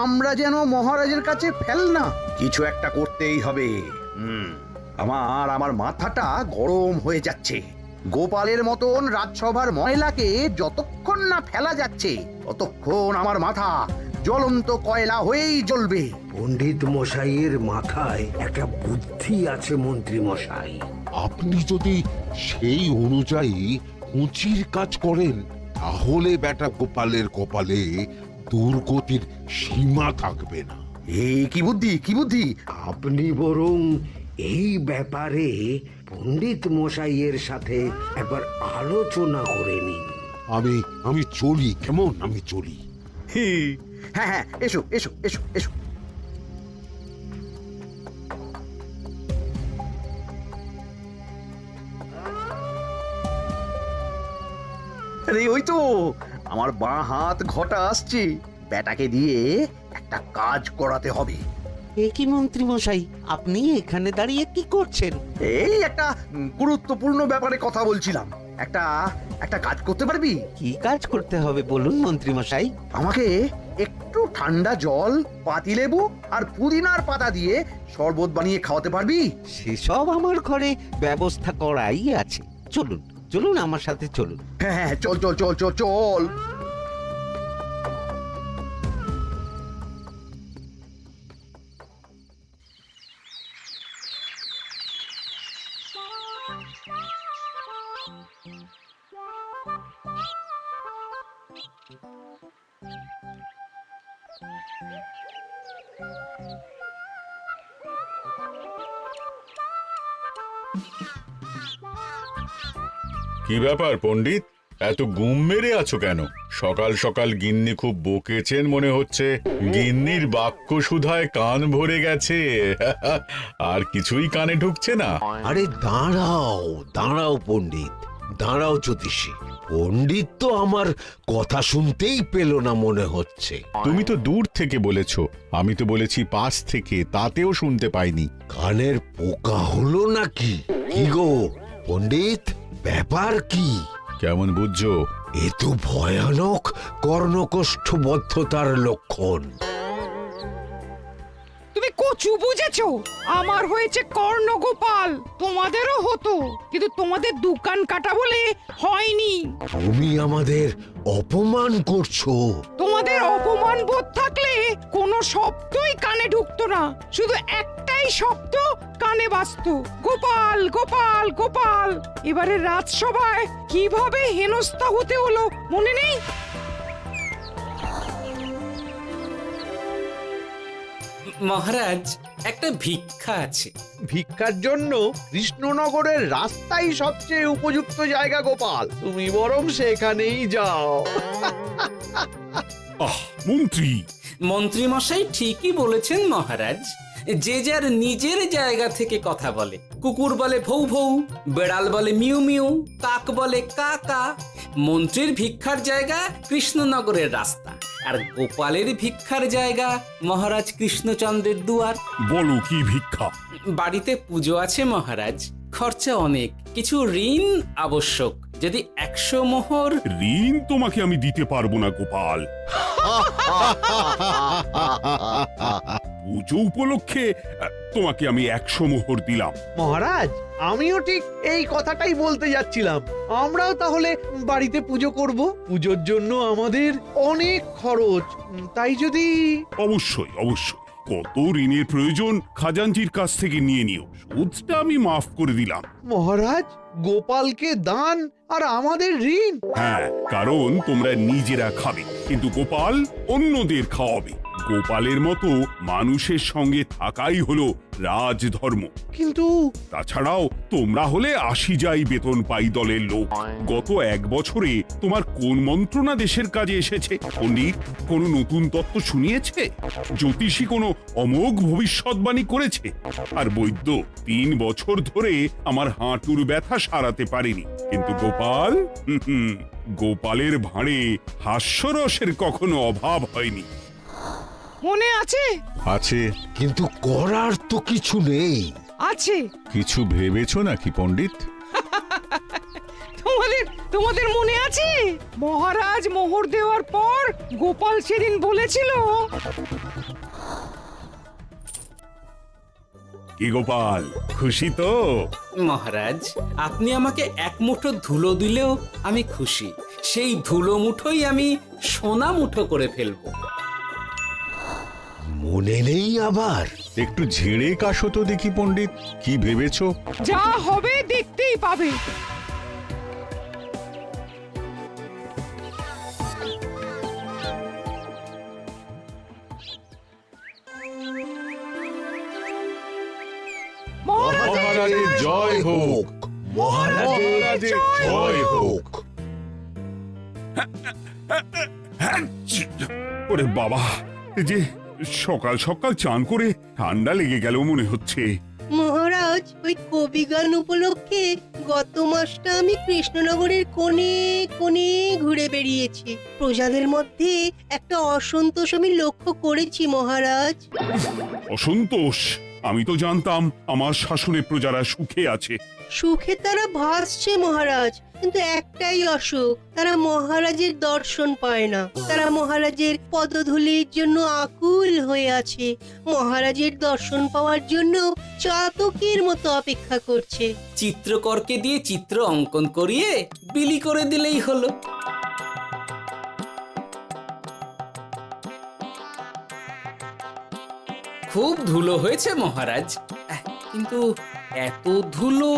আমরা যেন মহারাজের কাছে ফেল না। কিছু একটা করতেই হবে। আমার মাথাটা গরম হয়ে যাচ্ছে। গোপালের মতন রাজসভার ময়লাকে যতক্ষণ না ফেলা যাচ্ছে ততক্ষণ আমার মাথা জ্বলন্ত কয়লা হয়েই জ্বলবে। পণ্ডিত মশাইয়ের মাথায় একটা বুদ্ধি আছে মন্ত্রী মশাই। আপনি যদি সেই অনুযায়ী উঁচির কাজ করেন তাহলে বেটা গোপালের কপালে দুর্গতির সীমা থাকবে না। এই কি বুদ্ধি, কি বুদ্ধি? আপনি বরং এই ব্যাপারে পণ্ডিত মশাইয়ের সাথে একবার আলোচনা করে নিন। আমি চলি, কেমন? আমি চলি। হ্যাঁ হ্যাঁ, এসো এসো এসো এসো। আরে ওই তো আমার বাঁ হাত ঘটা আসছে। বেটাকে দিয়ে একটা কাজ করাতে হবে। এ কি মন্ত্রী মশাই, আপনি এখানে দাঁড়িয়ে কি করছেন? এই একটা গুরুত্বপূর্ণ ব্যাপারে কথা বলছিলাম। একটা কাজ করতে পারবি? কি কাজ করতে হবে বলুন মন্ত্রী মশাই। আমাকে একটু ঠান্ডা জল, পাতিলেবু আর পুদিনার পাতা দিয়ে শরবত বানিয়ে খাওয়াতে পারবি? সেসব আমার ঘরে ব্যবস্থা করাই আছে। চলুন চলুন, আমার সাথে চলুন। হ্যাঁ হ্যাঁ, চল চল চল চল চল। কি ব্যাপার পণ্ডিত, এত গুম মেরে আছো কেন? সকাল সকাল গিন্নি খুব বকেছেন মনে হচ্ছে। গিন্নির বাক্য সুধায় কান ভরে গেছে, আর কিছুই কানে ঢুকছে না। আরে দাঁড়াও দাঁড়াও পণ্ডিত, দাঁড়াও জ্যোতিষী। পণ্ডিত তো আমার কথা শুনতেই পেল না মনে হচ্ছে। তুমি তো দূর থেকে বলেছো, আমি তো বলেছি পাশ থেকে, তাতেও শুনতে পাইনি। কানের পোকা হলো নাকি? কি গো পণ্ডিত, ব্যাপার কি? কেমন বুঝছো? এ তো ভয়ানক কর্ণকোষ্ঠবদ্ধতার লক্ষণ। তুমি কচু বুঝেছো? আমার হয়েছে কর্ণগোপাল, তোমাদেরও হতো, কিন্তু তোমাদের দোকান কাটা বলে হয়নি। তুমি আমাদের অপমান করছো। তোমাদের অপমান বোধ থাকলে কোনো শব্দই কানে ঢুকতো না, শুধু একটাই শব্দ কানে বাজতো, গোপাল গোপাল গোপাল। এবারে রাজসভায় কিভাবে হেনস্থা হতে হলো মনে নেই? মহারাজ, একটা ভিক্ষা আছে। ভিক্ষার জন্য কৃষ্ণনগরের রাস্তাই সবচেয়ে উপযুক্ত জায়গা গোপাল, তুমি বরং সেখানেই যাও। মন্ত্রী, মন্ত্রী মশাই ঠিকই বলেছেন মহারাজ। যে যার নিজের জায়গা থেকে কথা বলে। কুকুর বলে ভৌ ভৌ, বেড়াল বলে মিউ মিউ, কাক বলে কা কা। মন্ত্রীর ভিক্ষার জায়গা কৃষ্ণনগরের রাস্তা, আর গোপালের ভিক্ষার জায়গা মহারাজ কৃষ্ণচন্দ্রের দুয়ার। বলো কি ভিক্ষা? বাড়িতে পুজো আছে মহারাজ, খরচা অনেক, কিছু ঋণ আবশ্যক। যদি 100 মোহর। ঋণ তোমাকে আমি দিতে পারবো না গোপাল। পুজো উপলক্ষে তোমাকে আমি 100 মোহর দিলাম। মহারাজ, আমিও ঠিক এই কথাটাই বলতে যাচ্ছিলাম। আমরাও তাহলে বাড়িতে পুজো করব। পুজোর জন্য আমাদের অনেক খরচ, তাই যদি... অবশ্যই অবশ্যই, কত ঋণের প্রয়োজন খাজাঞ্চির কাছ থেকে নিয়ে নিও, সুদটা আমি মাফ করে দিলাম। মহারাজ, গোপালকে দান আর আমাদের ঋণ? হ্যাঁ, কারণ তোমরা নিজেরা খাবে, কিন্তু গোপাল অন্যদের খাওয়াবে। গোপালের মতো মানুষের সঙ্গে থাকাই হলো রাজধর্ম। কিন্তু তাছাড়াও তোমরা হলে 80 যাই বেতন পাই দলের লোক। গত 1 বছরে তোমার কোন মন্ত্রণা দেশের কাজে এসেছে? পণ্ডিত কোনো নতুন তত্ত্ব শুনিয়েছে? জ্যোতিষী কোনো অমোঘ ভবিষ্যৎবাণী করেছে? আর বৈদ্য 3 বছর ধরে আমার হাঁটুর ব্যথা সারাতে পারেনি। কিন্তু গোপাল, গোপালের ভাঁড়ে হাস্যরসের কখনো অভাব হয়নি। মনে আছে? আছে। কিন্তু করার তো কিছু নেই। আছে। কিছু ভেবেছো নাকি পণ্ডিত? তোমাদের মনে আছে মহারাজ মোহর দেওয়ার পর গোপাল সেদিন বলেছিল, কি গোপাল, খুশি তো? মহারাজ আপনি আমাকে এক মুঠো ধুলো দিলেও আমি খুশি। সেই ধুলো মুঠোই আমি সোনা মুঠো করে ফেলবো। মনে নেই আবার? একটু ঝেড়ে কাশো তো দেখি পণ্ডিত, কি ভেবেছো? যা হবে দেখতেই পাবে। মহারাজের জয় হোক, মহারাজের জয় হোক। ওরে বাবা, এই যে সকাল সকাল চান করে ঠান্ডা লেগে গেল মনে হচ্ছে। মহারাজ, ওই কবি গান উপলক্ষে গত মাসটা আমি কৃষ্ণনগরের কোণে কোণে ঘুরে বেরিয়েছি। প্রজাদের মধ্যে একটা অসন্তোষ আমি লক্ষ্য করেছি মহারাজ। অসন্তোষ? আমি তো জানতাম আমার শাসনে প্রজারা সুখে আছে। সুখে তারা ভাসছে মহারাজ, কিন্তু একটাই অসুখ, তারা মহারাজের দর্শন পায় না। তারা মহারাজের পদধূলির জন্য আকুল হয়ে আছে, মহারাজের দর্শন পাওয়ার জন্য চাতকের মতো অপেক্ষা করছে। চিত্রকরকে দিয়ে চিত্র অঙ্কন করিয়ে বিলি করে দিলেই হলো। খুব ধুলো হয়েছে মহারাজ, কিন্তু এত ধুলো।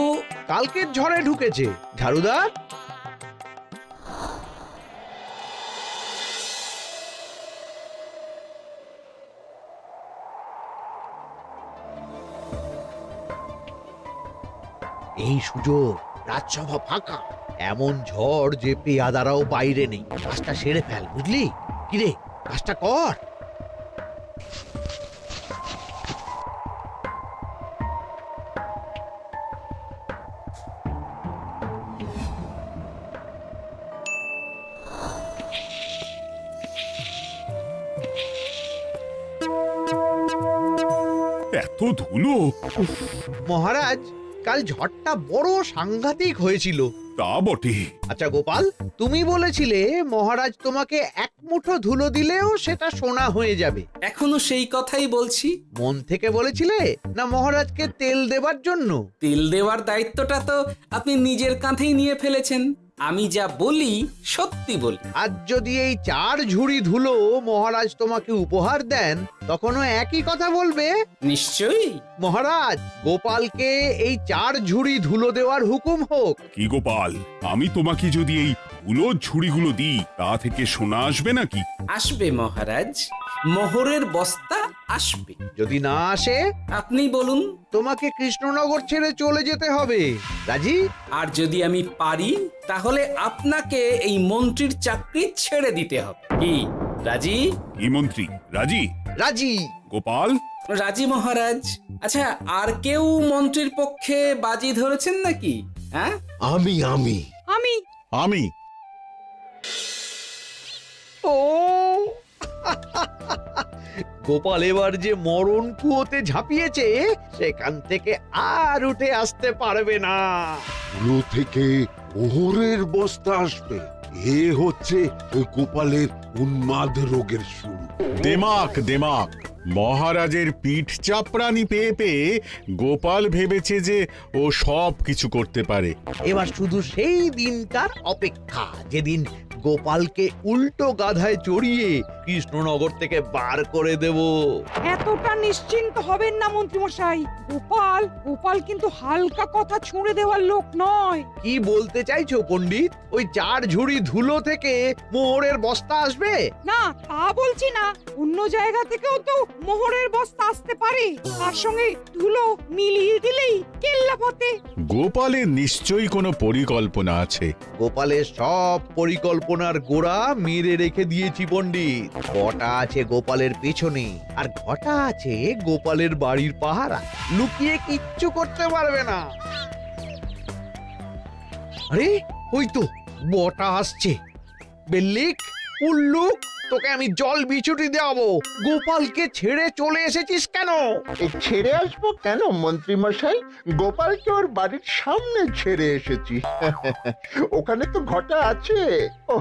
কালকের ঝড়ে ঢুকেছে। ঝাড়ুদার, এই সুযোগ, রাজসভা ফাঁকা, এমন ঝড় যে পেয়াদারাও বাইরে নেই। কাজটা সেরে ফেল, বুঝলি? কিরে, কাজটা কর। এত ধুলো! উফ, মহারাজ, কাল ঝড়টা বড় সাংঘাতিক হয়েছিল। তা বটে। আচ্ছা গোপাল, তুমি বলেছিলে মহারাজ তোমাকে এক মুঠো ধুলো দিলেও সেটা সোনা হয়ে যাবে। এখনো সেই কথাই বলছি। মন থেকে বলেছিলে না মহারাজকে তেল দেবার জন্য? তেল দেওয়ার দায়িত্বটা তো আপনি নিজের কাঁধেই নিয়ে ফেলেছেন। আমি যা বলি সত্যি বলি। আজ যদি এই 4 ঝুড়ি ধুলো মহারাজ তোমাকে উপহার দেন, তখনও একই কথা বলবে? নিশ্চয়ই। মহারাজ, গোপালকে এই 4 ঝুড়ি ধুলো দেওয়ার হুকুম হোক। কি গোপাল, আমি তোমাকে যদি এই ধুলো ঝুড়িগুলো দিই, তা থেকে সোনা আসবে নাকি? আসবে মহারাজ, মোহরের বস্তা আসবে। যদি না আসে, আপনি বলুন। তোমাকে কৃষ্ণনগর ছেড়ে চলে যেতে হবে। রাজি? আর যদি আমি পারি, তাহলে আপনাকে এই মন্ত্রীর চাকরি ছেড়ে দিতে হবে। কি রাজি? কি মন্ত্রী, রাজি? রাজি। গোপাল? রাজি মহারাজ। আচ্ছা, আর কেউ মন্ত্রীর পক্ষে বাজি ধরেছেন নাকি? হ্যাঁ, আমি আমি আমি আমি ও গোপাল এবার যে মরণ কুয়োতে ঝাঁপিয়েছে, সেখান থেকে আর উঠে আসতে পারবে না। ধুলো থেকে মোহরের বস্তা আসবে, এ হচ্ছে ওই গোপালের উন্মাদ রোগের শুরু। দেমাক দেমাক, মহারাজের পিঠ চাপড়ানি পেয়ে পেয়ে গোপাল ভেবেছে যে ও সব কিছু করতে পারে। এবার শুধু সেই দিনটার অপেক্ষা, যেদিন গোপালকে উল্টো গাধায় চড়িয়ে কৃষ্ণনগর থেকে বার করে দেব। এতটা নিশ্চিন্ত হবেন না মন্ত্রী মশাই। গোপাল গোপাল কিন্তু হালকা কথা ছুঁড়ে দেওয়ার লোক নয়। কি বলতে চাইছো পণ্ডিত? ওই 4 ঝুড়ি ধুলো থেকে মোহরের বস্তা আসবে? না, তা বলছি না। অন্য জায়গা থেকেও তো মোহরের বস্তা আসতে পারে। তার সঙ্গে ধুলো মিলিয়ে দিলেই কেল্লা ফতে। গোপালের নিশ্চয়ই কোনো পরিকল্পনা আছে। গোপালের সব পরিকল্পনার গোড়া মেরে রেখে দিয়েছি পণ্ডিত। ঘটা আছে গোপালের পেছনে, আর ঘটা আছে গোপালের বাড়ির পাহারা। লুকিয়ে কিচ্ছু করতে পারবে না। আরে ওই তো বটা আসছে। বেল্লিক, উল্লুক, তোকে আমি জল বিছুটি দেওয়াবো। গোপালকে ছেড়ে চলে এসেছিস কেন? ছেড়ে আসবো কেন মন্ত্রী মশাই? গোপালকে ওর বাড়ির সামনে ছেড়ে এসেছি। ওখানে তো ঘটা আছে। ও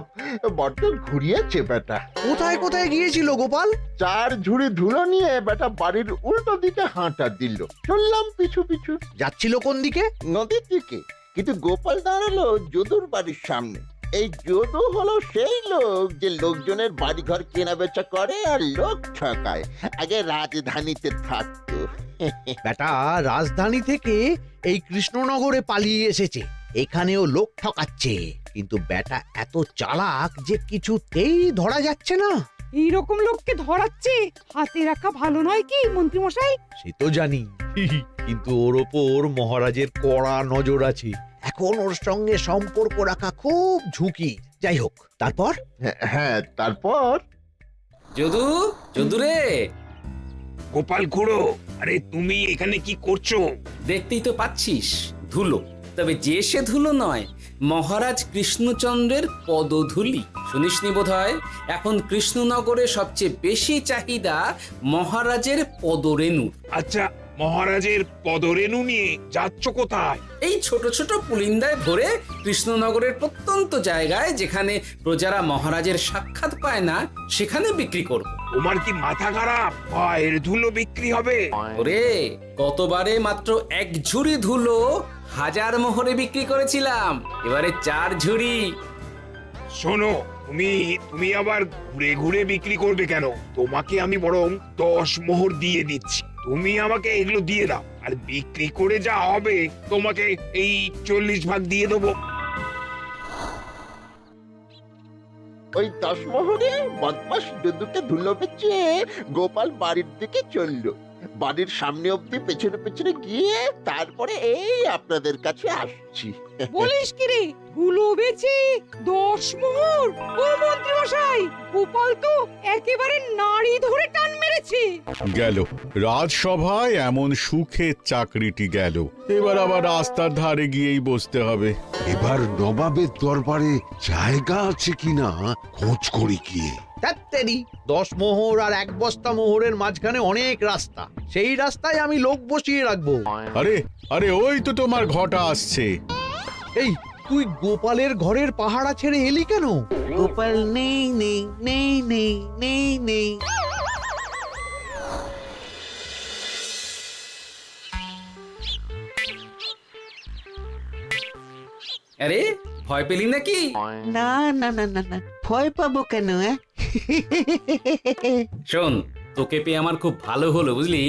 বড্ড ঘুরিয়েছে বেটা। কোথায় কোথায় গিয়েছিল গোপাল? 4 ঝুড়ি ধুলো নিয়ে বেটা বাড়ির উল্টো দিকে হাঁটা দিল। চললাম পিছু পিছু। যাচ্ছিল কোন দিকে? নদীর দিকে। কিন্তু গোপাল দাঁড়ালো যদুর বাড়ির সামনে। এই যদু হলো সেই লোক যে লোকজনের বাড়িঘর কেনা বেচা করে আর লোক ঠকায়। আগে রাজধানীতে থাকতো। বেটা রাজধানী থেকে এই কৃষ্ণনগরে পালিয়ে এসেছে, এখানেও লোক ঠকাচ্ছে। কিন্তু বেটা এত চালাক যে কিছুতেই ধরা যাচ্ছে না। এইরকম লোককে ধরাচ্ছে হাতে রাখা ভালো নয় কি মন্ত্রী মশাই? সে তো জানি, কিন্তু ওর ওপর মহারাজের কড়া নজর আছে। এখন ওর সঙ্গে সম্পর্ক রাখা খুব ঝুঁকি। যাই হোক, তারপর? হ্যাঁ তারপর যদু, যদু রে, গোপাল খুড়ো, আরে তুমি এখানে কি করছো? দেখতেই তো পাচ্ছিস ধুলো। তবে যে সে ধুলো নয়, মহারাজ কৃষ্ণচন্দ্রের পদধূলি। শুনিসনি বোধহয় এখন কৃষ্ণনগরে সবচেয়ে বেশি চাহিদা মহারাজের পদরেণু। আচ্ছা, মহারাজের পদরেণু নিয়ে যাচ্ছ কোথায়? এই ছোট ছোট পুলিন্দায় ভরে কৃষ্ণনগরের প্রত্যন্ত জায়গায় যেখানে প্রজারা মহারাজের সাক্ষাৎ পায় না সেখানে বিক্রি করব। তোমার কি মাথা খারাপ? পায়ের ধুলো বিক্রি হবে? ওরে, গতবারে মাত্র 1 ঝুড়ি ধুলো 1000 মোহরে বিক্রি করেছিলাম, এবারে 4 ঝুড়ি। শোনো, তুমি আবার ঘুরে ঘুরে বিক্রি করবে কেন? তোমাকে আমি বরং 10 মোহর দিয়ে দিচ্ছি। তুমি আমাকে এগুলো দিয়ে দাও, আর বিক্রি করে যা হবে তোমাকে এই 40 ভাগ দিয়ে দেবো। ওই 10 মোহরে বদমাস যদুকে ধুলো বেচে গোপাল বাড়ির দিকে চললো। বাড়ির সামনে অব্দি পেছনে পেছনে গিয়ে তারপরে এই আপনাদের কাছে আসছি। বলিস কি রে, ধুলো বেচে 10 মোহর? ও মন্ত্রী মশাই, গোপাল তো একেবারে নাড়ি ধরে টান মেরেছে। গেল রাজসভায় এমন সুখের চাকরিটি গেল। এবার আবার রাস্তার ধারে গিয়েই বসতে হবে। এবার নবাবের দরবারে জায়গা আছে কিনা খোঁজ করি গিয়ে। তাত্তেরি, 10 মোহর আর 1 বস্তা মোহরের মাঝখানে অনেক রাস্তা। সেই রাস্তায় আমি লোক বসিয়ে রাখবো। আরে আরে, ওই তো তোমার ঘটা আসছে। এই, তুই গোপালের ঘরের পাহারা ছেড়ে এলি কেন? গোপাল নেই নেই নেই নেই নেই নেই। আরে, ভয় পেলি নাকি? না না না না না, ভয় পাবো কেন? শোন, তোকে পেয়ে আমার খুব ভালো হলো বুঝলি।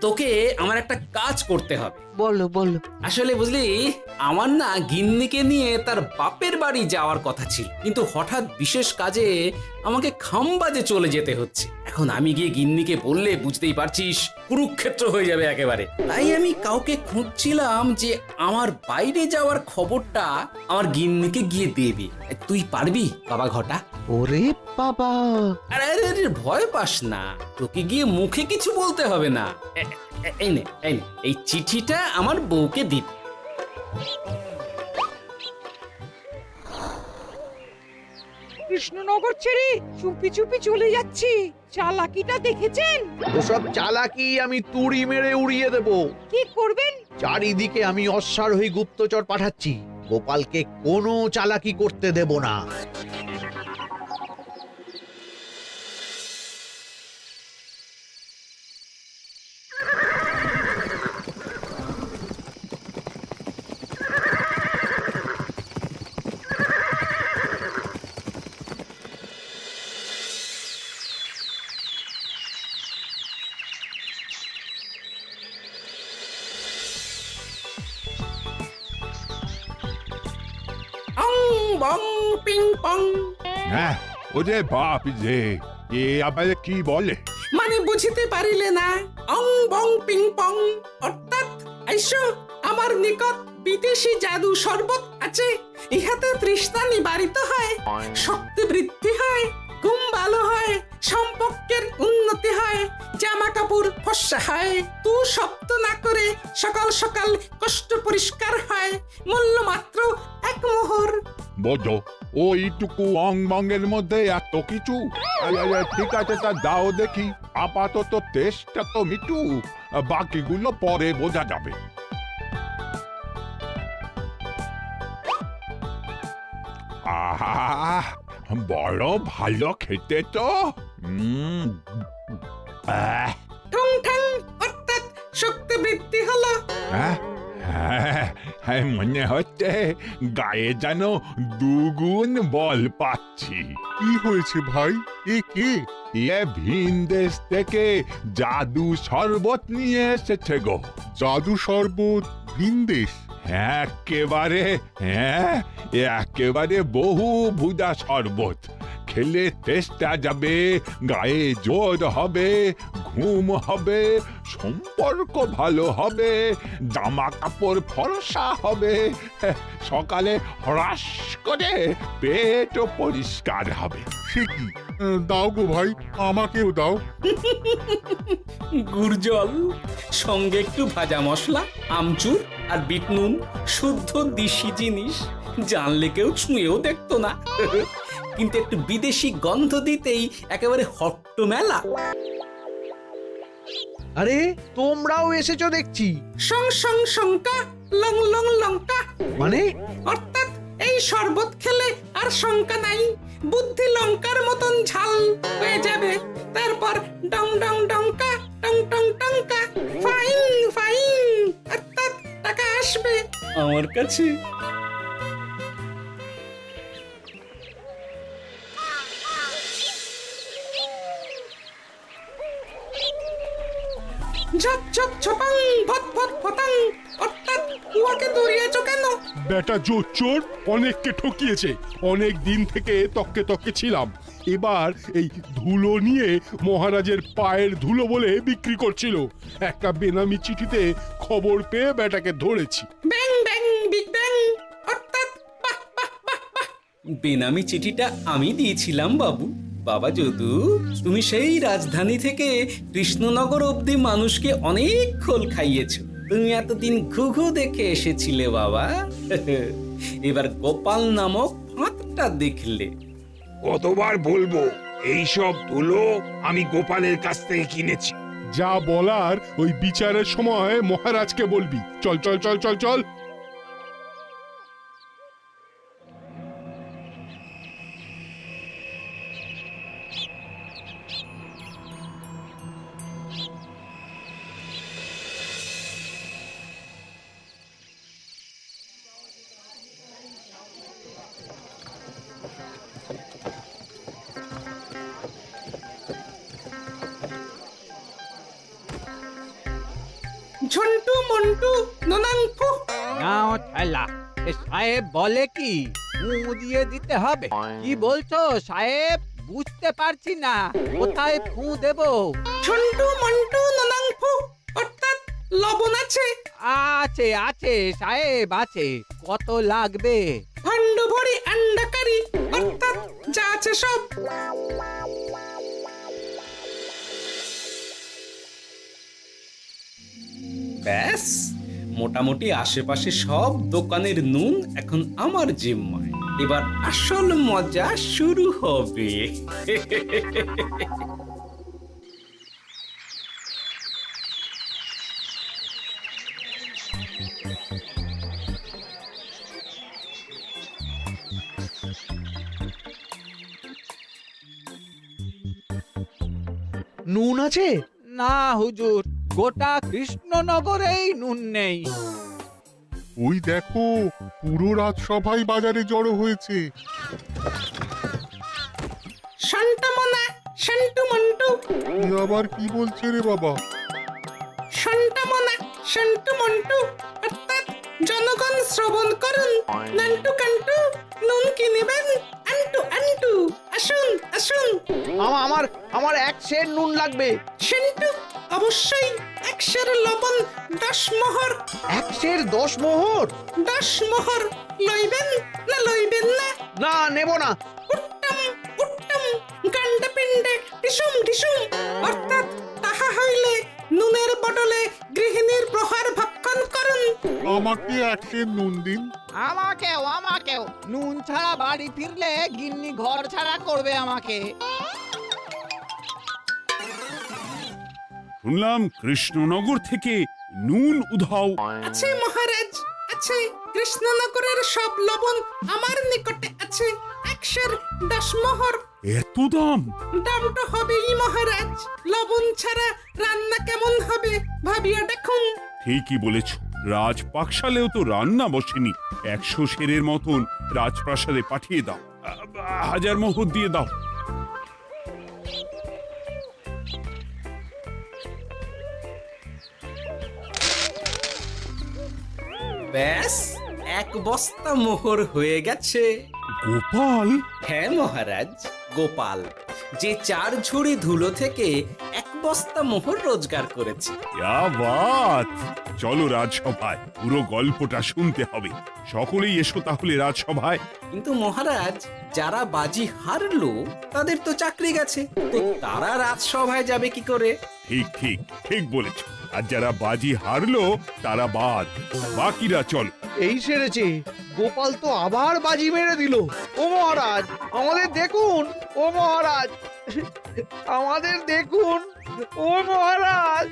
তোকে আমার একটা কাজ করতে হবে। বলো বলো। আসলে বুঝলি, আমার না গিন্নিকে নিয়ে তার বাপের বাড়ি যাওয়ার কথা ছিল, কিন্তু হঠাৎ বিশেষ কাজে আমাকে খামবাজে চলে যেতে হচ্ছে। এখন আমি গিয়ে গিন্নিকে বললে বুঝতেই পারছিস কুরুক্ষেত্র হয়ে যাবে একেবারে। তাই আমি কাউকে খুঁজছিলাম যে আমার বাইরে যাওয়ার খবরটা আমার গিন্নিকে গিয়ে দেবে। তুই পারবি বাবা ঘটা? ওরে বাবা! আরে আরে আরে, ভয় পাস না, তোকে গিয়ে মুখে কিছু বলতে হবে না। এই নে, এই চিঠিটা আমার বউকে দিবি। কৃষ্ণনগর ছেড়ে চুপি চুপি চলে যাচ্ছি, চালাকিটা দেখেছেন? ওসব চালাকি আমি তুড়ি মেরে উড়িয়ে দেব। কি করবেন? চারিদিকে আমি অশ্বারোহী গুপ্তচর পাঠাচ্ছি। গোপালকে কোনো চালাকি করতে দেব না। অং বং পিং পং। হ্যাঁ, ওরে বাপ যে, এ আবার কি বলে? মানে বুঝিতে পারিলে না? অং বং পিং পং অর্থাৎ আইসো আমার নিকট বিদেশি জাদু শরবত আছে। ইহাতে তৃষ্ণা নিবারিত হয়, শক্তি বৃদ্ধি হয়, ঘুম ভালো হয়, সম্পর্কের উন্নতি হয়, জামা কাপড় ফর্সা হয়, তু শব্দ না করে সকাল সকাল কষ্ট পরিষ্কার হয়। মূল্য মাত্র 1 মোহর। বড় ওইটুকু অংবঙ্গের মধ্যে এত কিছু? ঠিক আছে, তা দাও দেখি। আপাতত টেস্টটা তো মিটু, বাকিগুলো পরে বোঝা যাবে। আহা, বড় ভালো খেতে তো। ঠং ঠং অর্থাৎ শক্তি বৃদ্ধি হলো। হ্যাঁ, মনে হচ্ছে গায়ে যেন দুগুণ বল পাচ্ছি। কি হয়েছে ভাই? এ কে? এ ভিন দেশ থেকে জাদু শরবত নিয়ে এসেছে গো। জাদু শরবত ভিন দেশ? একেবারে বহু ভুজা শরবত। খেলে তেষ্টা যাবে, গায়ে জোর হবে, ঘুম হবে, সম্পর্ক ভালো হবে, জামা কাপড় ফর্সা হবে, সকালে হ্রাস করে পেটও পরিষ্কার হবে। সে কি? দাও গো ভাই, আমাকেও দাও। গুড় জল, সঙ্গে একটু ভাজা মশলা, আমচুর আর বিট নুন, শুদ্ধ দেশি জিনিস। জানলে কেউ ছুঁয়েও দেখতো না, কিন্তু একটু বিদেশি গন্ধ দিতেই একেবারে হট্ট মেলা। আরে তোমরাও এসেছো দেখছি। সং সং শঙ্কা, লং লং লঙ্কা। মানে? অর্থাৎ এই শরবত খেলে আর শঙ্কা নাই, বুদ্ধি লঙ্কার মতন ঝাল হয়ে যাবে। তারপর ডং ডং ডঙ্কা, টং টং টঙ্কা, ফাইন ফাইন, অর্থাৎ টাকা আসবে আমার কাছে। ঝপ ঝপ ঝপাং, ভট ভট ফটাং, অর্থাৎ উহাকে দৌড়িয়েছো কেন? বেটা চোর অনেককে ঠকিয়েছে। অনেক দিন থেকে তককে তককে ছিলাম। এবার এই ধুলো নিয়ে মহারাজের পায়ের ধুলো বলে বিক্রি করছিল। একটা বেনামি চিঠিতে খবর পেয়ে বেটাকে ধরেছি। ব্যাং ব্যাং বিগ ব্যাং, অর্থাৎ বাহ বাহ বাহ বাহ। বেনামি চিঠিটা আমি দিয়েছিলাম বাবু। বাবা যদু, তুমি সেই রাজধানী থেকে কৃষ্ণনগর অবধি মানুষকে অনেক খোল খাইয়েছো। তুমি এতদিন ঘুঘু দেখে এসেছিলে বাবা, এবার গোপাল নামক ফাঁদটা দেখলে। কতবার বলবো, এইসব ধুলো আমি গোপালের কাছ থেকে কিনেছি। যা বলার ওই বিচারের সময় মহারাজকে বলবি। চল চল চল চল চল। ঝন্টু মন্টু ননাংফু। নাও ঠেলা। সাহেব বলে কি ফু দিয়ে দিতে হবে? কি বলছো সাহেব? বুঝতে পারছি না, কোথায় ফু দেব? ঝন্টু মন্টু ননাংফু, অর্থাৎ লবণ আছে? আছে আছে সাহেব আছে। কত লাগবে? ভান্ড ভরি আন্ডাকারি, অর্থাৎ যা আছে সব। ব্যাস, মোটামুটি আশেপাশে সব দোকানের নুন এখন আমার জিম্মায়। এবার আসল মজা শুরু হবে। নুন আছে? না হুজুর, গোটা কৃষ্ণনগরেই নুন নেই। ওই দেখো, পুরো রাজসভাই বাজারে জড়ো হয়েছে। শান্তামনা, শান্টু মন্টু। আবার কি বলছে রে বাবা? শান্তামনা, শান্টু মন্টু, অর্থাৎ জনগণ শ্রবণ করুন। নান্টু কান্টু, নুন কি নেবেন? আন্টু আন্টু, আসুন আসুন। আমার আমার এক সের নুন লাগবে। শান্টু, অবশ্যই 1 সের লবণ 10 মোহর। 1 সের 10 মোহর? 10 মোহর লইবেন না লইবেন না? না, নেব না। উত্তম উত্তম, গান্ডা পিণ্ডে ঢিসুম ঢিসুম, অর্থাৎ তাহা হইলে নুনের বদলে গৃহিণীর প্রহার ভক্ষণ করুন। আমাকে একটা নুন দিন। আমাকেও আমাকেও নুন ছাড়া বাড়ি ফিরলে গিন্নি ঘর ছাড়া করবে আমাকে। শুনলাম কৃষ্ণনগর থেকে নুন উধাও। আছে মহারাজ আছে, কৃষ্ণনগরের সব লবণ আমার নিকটে আছে, 110 মোহর। এত দাম? দামটা হবেই মহারাজ, লবণ ছাড়া রান্না কেমন হবে ভাবিয়া দেখুন। ঠিকই বলেছ, রাজপাকশালেও তো রান্না বসেনি। 100 সেরের মতন রাজপ্রাসাদে পাঠিয়ে দাও। 1000 মোহর দিয়ে দাও। ব্যাস 1 বস্তা মোহর হয়ে গেছে। গোপাল? হ্যাঁ মহারাজ, গোপাল, যে 4 ঝুড়ি ধুলো থেকে 1 বস্তা মোহর রোজগার করেছে। ইয়া বাত! চলো রাজসভায়, পুরো গল্পটা শুনতে হবে। সকলেই এসো তাহলে রাজসভায়। কিন্তু মহারাজ, যারা বাজি হারলো তাদের তো চাকরি গেছে, তো তারা রাজসভায় যাবে কি করে? ঠিক ঠিক ঠিক বলেছ। আর যারা বাজি হারলো তারা বাদ, বাকিরা চল। এই সেরেছে, গোপাল তো আবার বাজি মেরে দিল। ও মহারাজ, আমাদের দেখুন। ও মহারাজ, আমাদের দেখুন। ও মহারাজ।